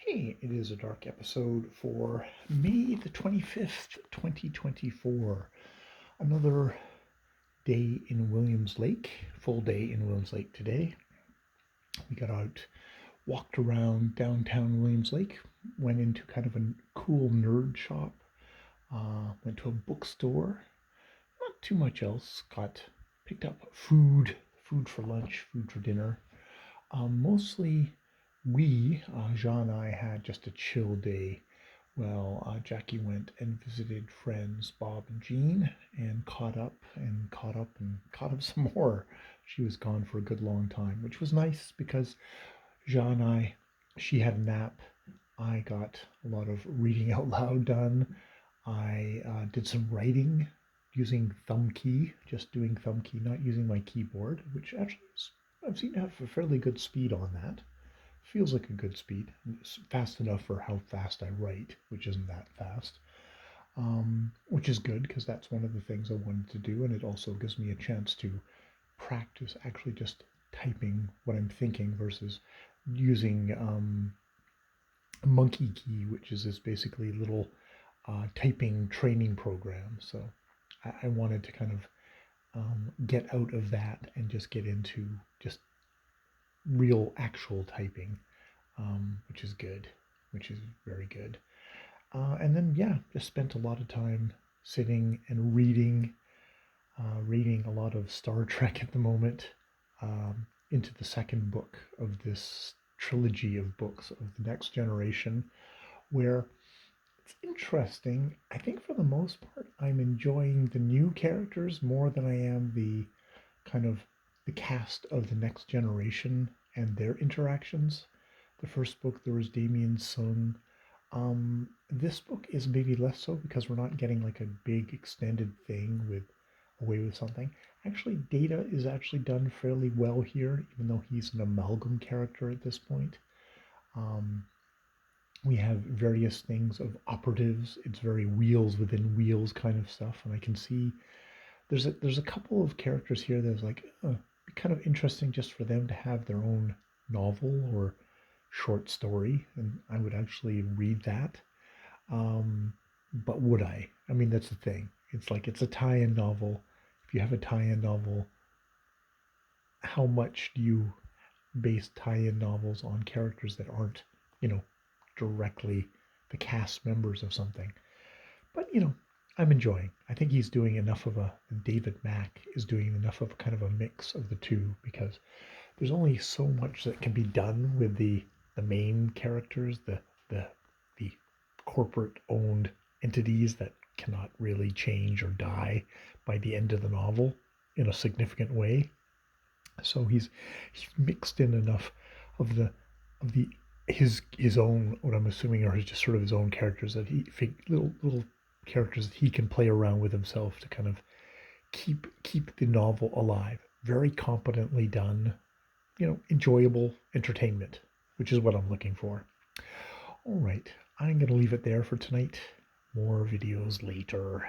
Hey, it is a dark episode for May the 25th, 2024. Another day in Williams Lake, full day in Williams Lake today. We got out, walked around downtown Williams Lake, went into kind of a cool nerd shop, went to a bookstore, not too much else, picked up food for lunch, food for dinner. Mostly Jean and I had just a chill day. Well, Jackie went and visited friends Bob and Jean and caught up some more. She was gone for a good long time, which was nice because Jean and she had a nap. I got a lot of reading out loud done. I did some writing using thumb key, just doing thumb key, not using my keyboard, which actually I've seen to have a fairly good speed on that. Feels like a good speed. It's fast enough for how fast I write, which isn't that fast. Which is good because that's one of the things I wanted to do, and it also gives me a chance to practice actually just typing what I'm thinking versus using Monkey Key, which is this basically little typing training program. So I wanted to kind of get out of that and just get into just real actual typing, which is good, which is very good. And then, yeah, just spent a lot of time sitting and reading a lot of Star Trek at the moment, into the second book of this trilogy of books of the Next Generation, where it's interesting. I think for the most part, I'm enjoying the new characters more than I am the kind of the cast of the Next Generation and their interactions. The first book, there was Damien Sung. This book is maybe less so because we're not getting like a big extended thing with away with something. Actually, Data is actually done fairly well here, even though he's an amalgam character at this point. Um, we have various things of operatives. It's very wheels within wheels kind of stuff, and I can see there's a couple of characters here that's like kind of interesting just for them to have their own novel or short story, and I would actually read that. But would I? I mean, that's the thing. It's like it's a tie-in novel. If you have a tie-in novel, how much do you base tie-in novels on characters that aren't, you know, directly the cast members of something? But I'm enjoying. I think he's doing enough of a David Mack is doing enough of kind of a mix of the two because there's only so much that can be done with the main characters, the the corporate owned entities that cannot really change or die by the end of the novel in a significant way. So he's mixed in enough of the his own, what I'm assuming are just sort of his own characters that little characters that he can play around with himself to kind of keep the novel alive. Very competently done, enjoyable entertainment, which is what I'm looking for. All right, I'm going to leave it there for tonight. More videos later.